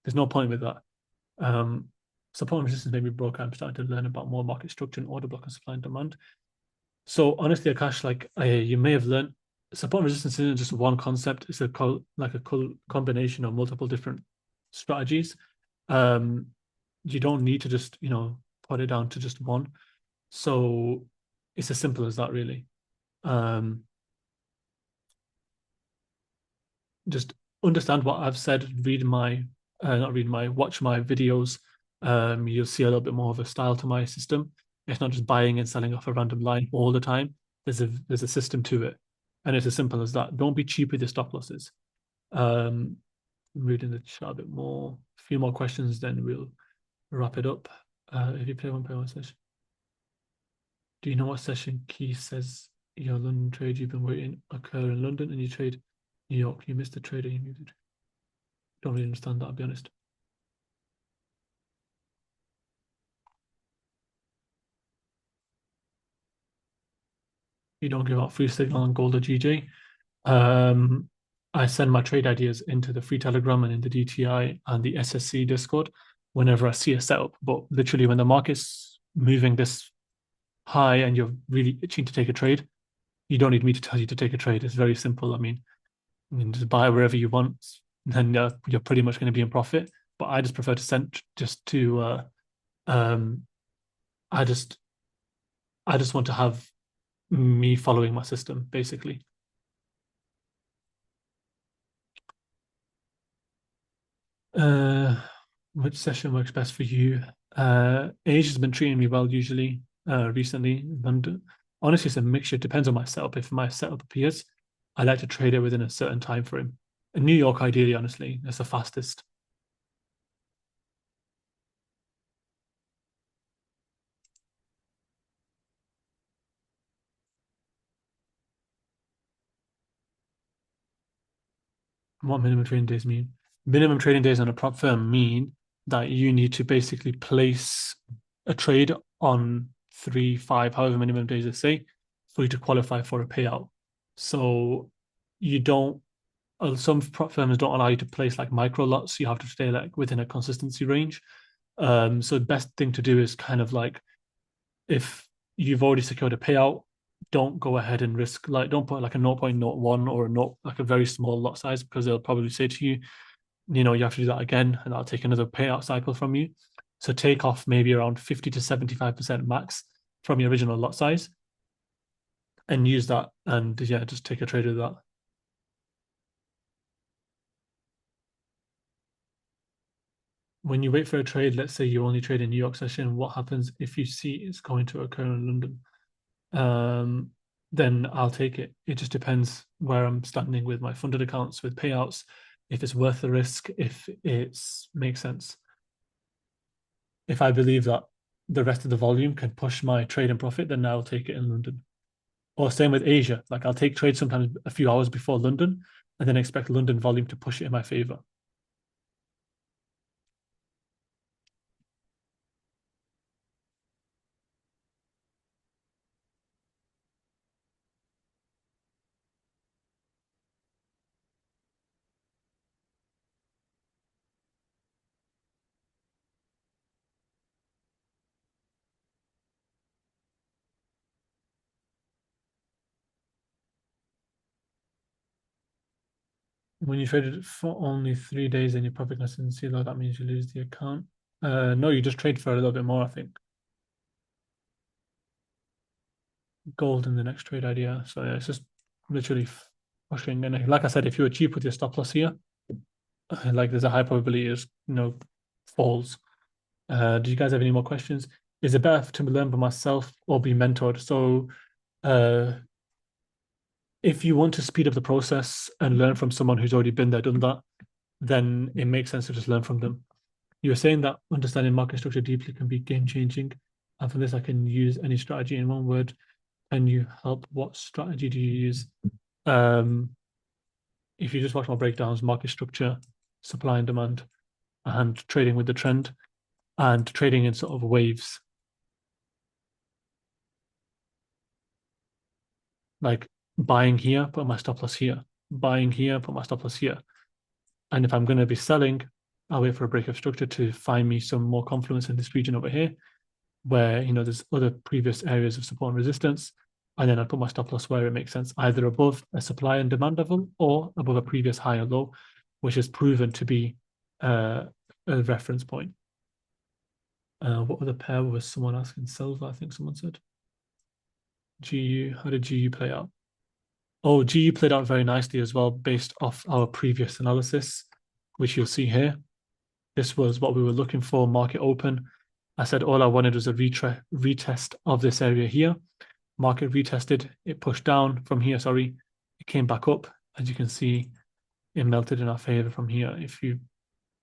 there's no point with that. Um, Support and resistance may be broken. I'm starting to learn about more market structure and order block and supply and demand. So honestly, Akash, like you may have learned, support and resistance isn't just one concept. It's like a combination of multiple different strategies. Um, you don't need to just, put it down to just one. So it's as simple as that, really. Um, just understand what I've said, not read my, watch my videos. You'll see a little bit more of a style to my system. It's not just buying and selling off a random line all the time. There's a system to it, and it's as simple as that. Don't be cheap with your stop losses. Um, Reading the chat a bit more, a few more questions, then we'll wrap it up. If you play one session, do you know what session key says your London trade you've been waiting occur in London and you trade New York? You missed the trade or you moved it. Don't really understand that, I'll be honest. You don't give out free signal on Gold or GJ. Um, I send my trade ideas into the free Telegram and in the DTI and the SSC Discord whenever I see a setup. But literally, when the market's moving this high and you're really itching to take a trade, you don't need me to tell you to take a trade. It's very simple. I mean, you can just buy wherever you want, then you're pretty much going to be in profit. But I just prefer to send just to um, I just I just want to have me following my system basically. Uh, which session works best for you? Asia's been treating me well usually recently. And honestly, it's a mixture. It depends on my setup. If my setup appears, I like to trade it within a certain time frame. In New York, ideally, honestly, that's the fastest. What minimum trading days mean? Minimum trading days on a prop firm mean that you need to basically place a trade on 3, 5, however minimum days they say, for you to qualify for a payout. So you don't some prop firms don't allow you to place like micro lots. You have to stay like within a consistency range. So the best thing to do is kind of like if you've already secured a payout, don't go ahead and risk like don't put like a 0.01 or a not like a very small lot size because they'll probably say to you, you have to do that again and that'll take another payout cycle from you. So take off maybe around 50 to 75% max from your original lot size and use that and yeah, just take a trade with that. When you wait for a trade, let's say you only trade in New York session, what happens if you see it's going to occur in London? Um, then I'll take it. It just depends where I'm standing with my funded accounts, with payouts, if it's worth the risk, if it makes sense. If I believe that the rest of the volume can push my trade and profit, then I'll take it in London. Or same with Asia. Like I'll take trades sometimes a few hours before London and then expect London volume to push it in my favor. When you traded it for only 3 days and your profit consistency low, that means you lose the account. No, you just trade for a little bit more, I think. Gold in the next trade idea. So yeah, it's just literally pushing. And like I said, if you were cheap with your stop loss here, like there's a high probability is falls. Do you guys have any more questions? Is it better to learn by myself or be mentored? So uh if you want to speed up the process and learn from someone who's already been there, done that, then it makes sense to just learn from them. You were saying that understanding market structure deeply can be game changing. And for this, I can use any strategy in one word. Can you help? What strategy do you use? Um, if you just watch my breakdowns, market structure, supply and demand, and trading with the trend, and trading in sort of waves, like buying here, put my stop loss here, buying here, put my stop loss here. And if I'm going to be selling, I'll wait for a break of structure to find me some more confluence in this region over here, where there's other previous areas of support and resistance. And then I put my stop loss where it makes sense, either above a supply and demand level or above a previous high or low, which is proven to be uh, a reference point. What other pair was someone asking? Silver, I think someone said. GU, how did GU play out? Oh, GU played out very nicely as well, based off our previous analysis, which you'll see here. This was what we were looking for, market open. I said all I wanted was a retest of this area here. Market retested, it pushed down from here, sorry. It came back up. As you can see, it melted in our favor from here.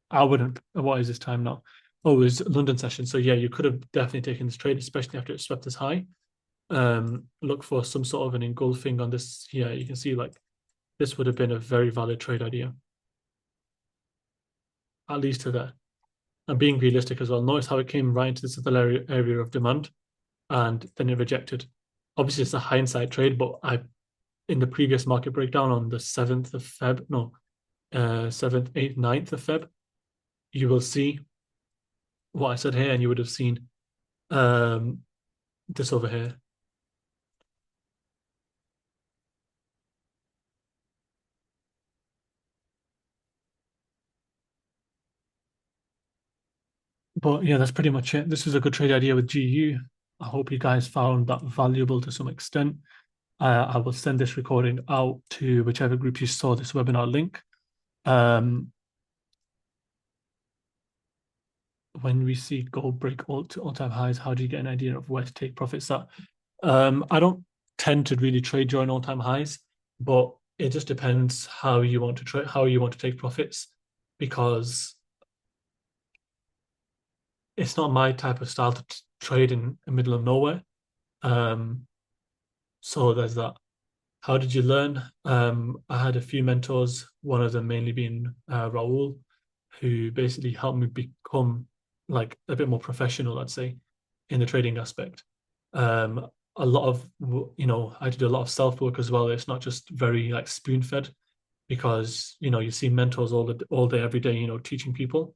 I wouldn't, what is this time now? Oh, it was London session. So yeah, you could have definitely taken this trade, especially after it swept this high. Look for some sort of an engulfing on this here. You can see like this would have been a very valid trade idea, at least to there. And being realistic as well. Notice how it came right into this other area of demand and then it rejected. Obviously, it's a hindsight trade, but in the previous market breakdown on the 7th of Feb, no, 7th, 8th, 9th of Feb, you will see what I said here, and you would have seen um, this over here. But yeah, that's pretty much it. This is a good trade idea with GU. I hope you guys found that valuable to some extent. I will send this recording out to whichever group you saw this webinar link. Um, when we see gold break all-time highs, how do you get an idea of where to take profits at? I don't tend to really trade during all-time highs, but it just depends how you want to trade, how you want to take profits, because it's not my type of style to trade in the middle of nowhere. Um, so there's that. How did you learn? I had a few mentors, one of them mainly being Raul, who basically helped me become like a bit more professional, I'd say, in the trading aspect. Um, a lot of, I did a lot of self work as well. It's not just very like spoon fed, because you see mentors all day, every day, teaching people,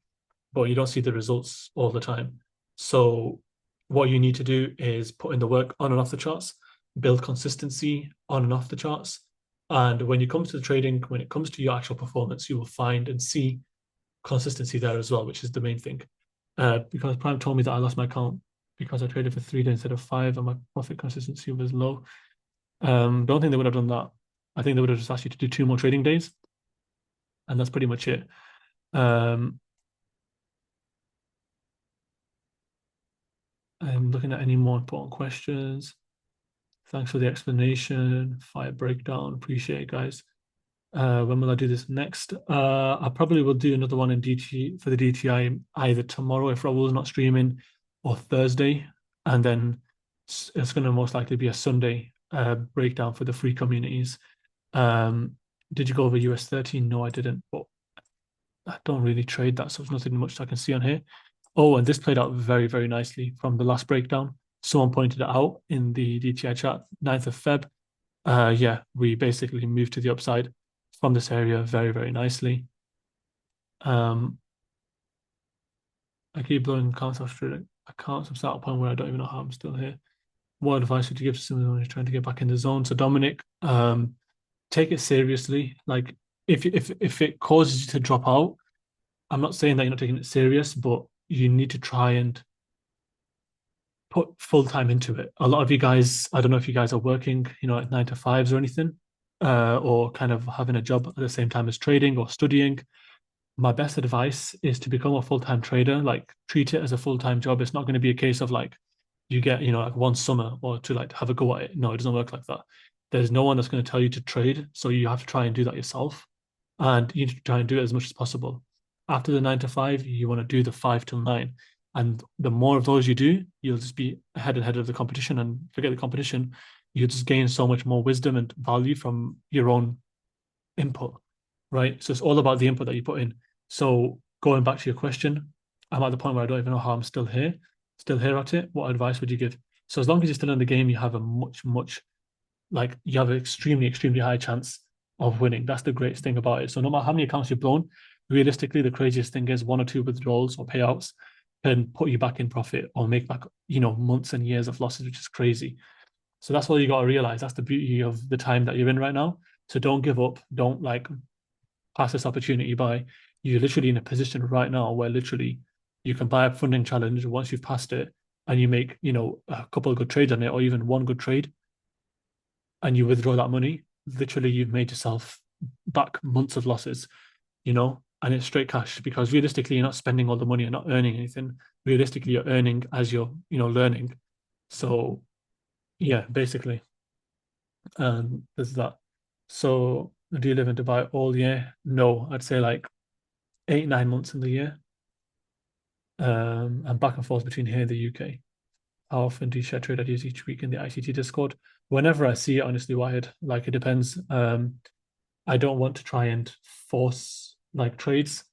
but you don't see the results all the time. So what you need to do is put in the work on and off the charts, build consistency on and off the charts. And when you come to the trading, when it comes to your actual performance, you will find and see consistency there as well, which is the main thing. Because Prime told me that I lost my account because I traded for 3 days instead of 5 and my profit consistency was low. Don't think they would have done that. I think they would have just asked you to do 2 more trading days, and that's pretty much it. Um, I'm looking at any more important questions. Thanks for the explanation. Fire breakdown. Appreciate it, guys. When will I do this next? I probably will do another one in DT for the DTI either tomorrow if Raul's not streaming, or Thursday, and then it's going to most likely be a Sunday breakdown for the free communities. Did you go over US 13? No, I didn't, but I don't really trade that, so there's nothing much I can see on here. Oh, and this played out very, very nicely from the last breakdown. Someone pointed it out in the DTI chat, 9th of Feb. Yeah, we basically moved to the upside from this area very, very nicely. I keep blowing accounts off trading accounts. I'm at a point where I don't even know how I'm still here. What advice would you give to someone who's trying to get back in the zone? So Dominic, take it seriously. Like if it causes you to drop out, I'm not saying that you're not taking it serious, but you need to try and put full time into it. A lot of you guys, I don't know if you guys are working, like 9 to 5s or anything, or kind of having a job at the same time as trading or studying. My best advice is to become a full-time trader. Like treat it as a full-time job. It's not going to be a case of like you get, like one summer or to like have a go at it. No, it doesn't work like that. There's no one that's going to tell you to trade, so you have to try and do that yourself. And you need to try and do it as much as possible. After the 9 to 5, you want to do the 5 till 9. And the more of those you do, you'll just be ahead and ahead of the competition and forget the competition. You just gain so much more wisdom and value from your own input, right? So it's all about the input that you put in. So going back to your question, I'm at the point where I don't even know how I'm still here at it. What advice would you give? So as long as you're still in the game, you have a much, like you have an extremely high chance of winning. That's the greatest thing about it. So no matter how many accounts you've blown, realistically, the craziest thing is one or two withdrawals or payouts can put you back in profit or make back, months and years of losses, which is crazy. So that's all you got to realize. That's the beauty of the time that you're in right now. So don't give up. Don't like pass this opportunity by. You're literally in a position right now where literally you can buy a funding challenge once you've passed it and you make, a couple of good trades on it or even one good trade and you withdraw that money. Literally, you've made yourself back months of losses, and it's straight cash because realistically, you're not spending all the money and not earning anything. Realistically, you're earning as you're, learning. So yeah, basically, there's that. So do you live in Dubai all year? No, I'd say like 8, 9 months in the year. And back and forth between here and the UK. How often do you share trade ideas each week in the ICT Discord? Whenever I see it, honestly, Wyatt, like it depends. I don't want to try and force like trades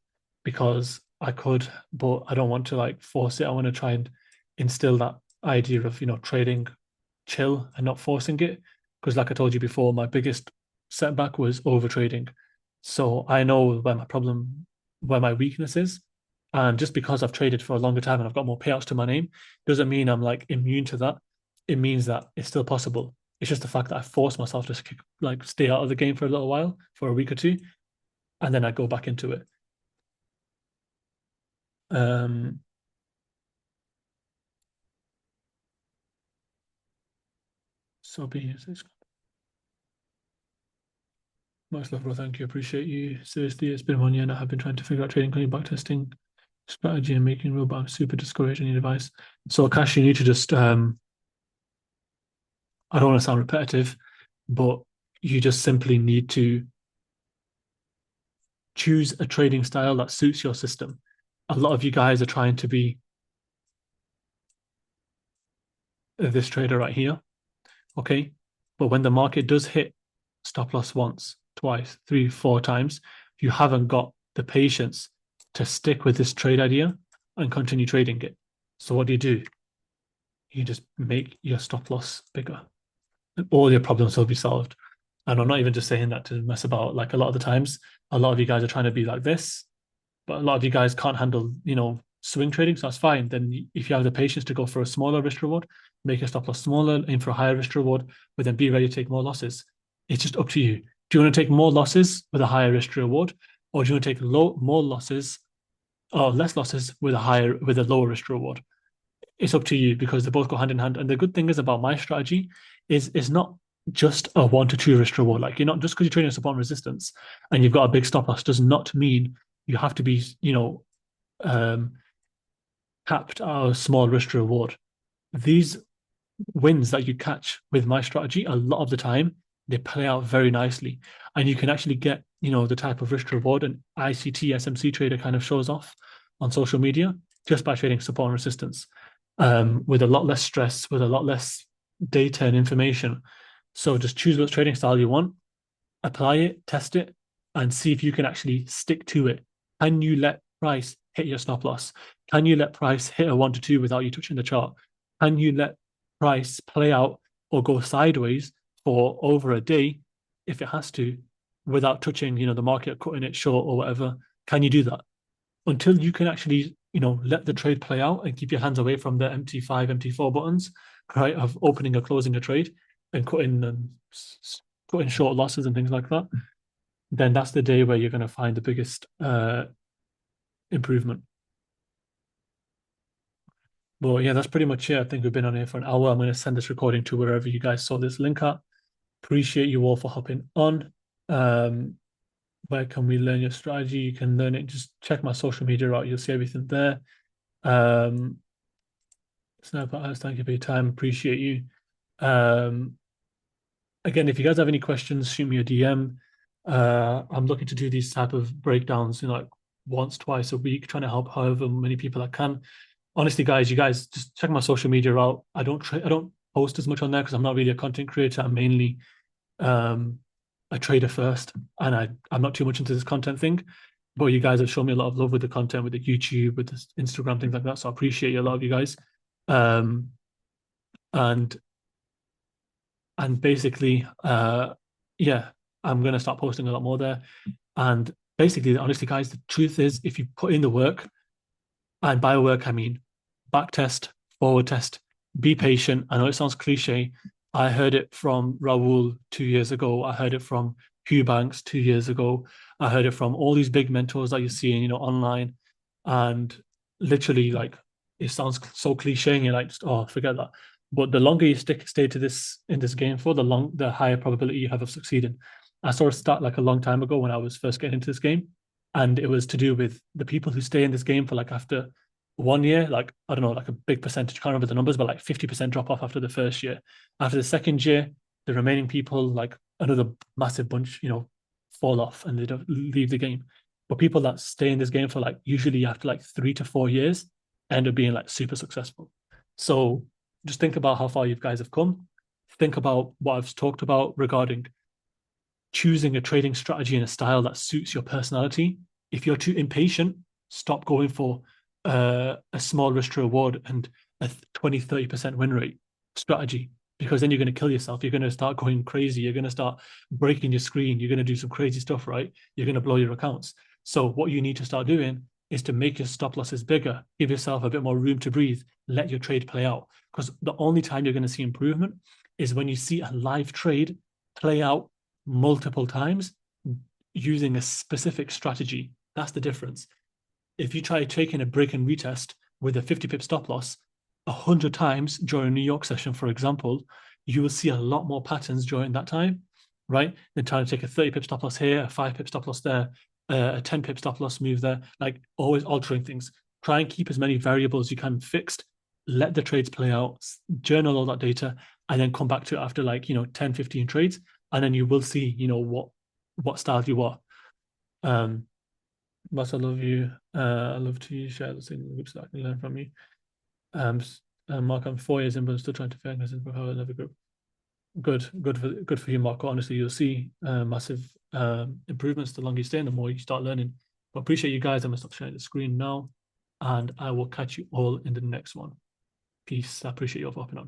because I could, but I don't want to like force it. I want to try and instill that idea of, trading chill and not forcing it. Because like I told you before, my biggest setback was over trading. So I know where my weakness is. And just because I've traded for a longer time and I've got more payouts to my name, doesn't mean I'm like immune to that. It means that it's still possible. It's just the fact that I force myself to like stay out of the game for a little while, for a week or two, and then I go back into it. Um, so be it. Much love, bro. Thank you. Appreciate you. Seriously, it's been 1 year and I have been trying to figure out trading, cleaning, back testing strategy and making real, but I'm super discouraged. Any advice? So, Cash, you need to just I don't want to sound repetitive, but you just simply need to choose a trading style that suits your system. A lot of you guys are trying to be this trader right here, okay? But when the market does hit stop loss once, twice, three, 4 times, you haven't got the patience to stick with this trade idea and continue trading it. So what do? You just make your stop loss bigger. All your problems will be solved. And I'm not even just saying that to mess about. Like a lot of the times, a lot of you guys are trying to be like this, but a lot of you guys can't handle, swing trading. So that's fine. Then if you have the patience to go for a smaller risk reward, make your stop loss smaller, aim for a higher risk reward, but then be ready to take more losses. It's just up to you. Do you want to take more losses with a higher risk reward, or do you want to take more losses or less losses with a lower risk reward? It's up to you because they both go hand in hand. And the good thing is about my strategy is it's not just a 1 to 2 risk reward. Like you're not just because you're trading support and resistance and you've got a big stop loss does not mean you have to be, um, capped at a small risk reward. These wins that you catch with my strategy, a lot of the time, they play out very nicely. And you can actually get, the type of risk reward an ICT SMC trader kind of shows off on social media just by trading support and resistance, with a lot less stress, with a lot less data and information. So just choose what trading style you want, apply it, test it, and see if you can actually stick to it. Can you let price hit your stop loss? Can you let price hit a 1 to 2 without you touching the chart? Can you let price play out or go sideways for over a day if it has to without touching, the market, cutting it short or whatever? Can you do that? Until you can actually, let the trade play out and keep your hands away from the MT5, MT4 buttons, right, of opening or closing a trade and cutting short losses and things like that. then that's the day where you're going to find the biggest improvement. But yeah, that's pretty much it. I think we've been on here for an hour. I'm going to send this recording to wherever you guys saw this link at. Appreciate you all for hopping on. Um, where can we learn your strategy? You can learn it. Just check my social media out. You'll see everything there. Sniper, thank you for your time. Appreciate you. Um, again, if you guys have any questions, shoot me a DM. I'm looking to do these type of breakdowns, like once, twice a week, trying to help however many people I can. Honestly, guys, you guys just check my social media out. I don't post as much on there because I'm not really a content creator. I'm mainly um, a trader first, and I'm not too much into this content thing. But you guys have shown me a lot of love with the content, with the YouTube, with the Instagram, things like that. So I appreciate a lot of you guys. Um, and basically, yeah, I'm gonna start posting a lot more there. And basically, honestly, guys, the truth is, if you put in the work, and by work I mean back test, forward test, be patient. I know it sounds cliche. I heard it from Raul 2 years ago. I heard it from Hugh Banks 2 years ago. I heard it from all these big mentors that you're seeing, online, and literally, like, it sounds so cliche, and you're like, oh, forget that. But the longer you stay to this in this game for, the higher probability you have of succeeding. I saw a stat like a long time ago when I was first getting into this game, and it was to do with the people who stay in this game for like after 1 year, like I don't know, like a big percentage, can't remember the numbers, but like 50% drop off after the first year. After the second year, the remaining people, like another massive bunch, fall off and they don't leave the game. But people that stay in this game for like usually after like 3 to 4 years end up being like super successful. So just think about how far you guys have come. Think about what I've talked about regarding choosing a trading strategy and a style that suits your personality. If you're too impatient, stop going for a small risk to reward and a 20-30% win rate strategy, because then you're going to kill yourself. You're going to start going crazy. You're going to start breaking your screen. You're going to do some crazy stuff, right? You're going to blow your accounts. So what you need to start doing is to make your stop losses bigger, give yourself a bit more room to breathe, let your trade play out. Because the only time you're going to see improvement is when you see a live trade play out multiple times using a specific strategy. That's the difference. If you try taking a break and retest with a 50 pip stop loss 100 times during a New York session, for example, you will see a lot more patterns during that time, right? Then trying to take a 30 pip stop loss here, a 5 pip stop loss there, a 10 pip stop loss move there, like always altering things. Try and keep as many variables you can fixed, let the trades play out, journal all that data, and then come back to it after like, 10, 15 trades. And then you will see, what style you are. But I love you. I love to share the same groups that I can learn from you. Um, Mark, I'm 4 years in, but I'm still trying to figure out another group. Good for you, Marco. Honestly, you'll see massive improvements the longer you stay and the more you start learning. But appreciate you guys. I'm gonna stop sharing the screen now, and I will catch you all in the next one. Peace. I appreciate you all for hopping on.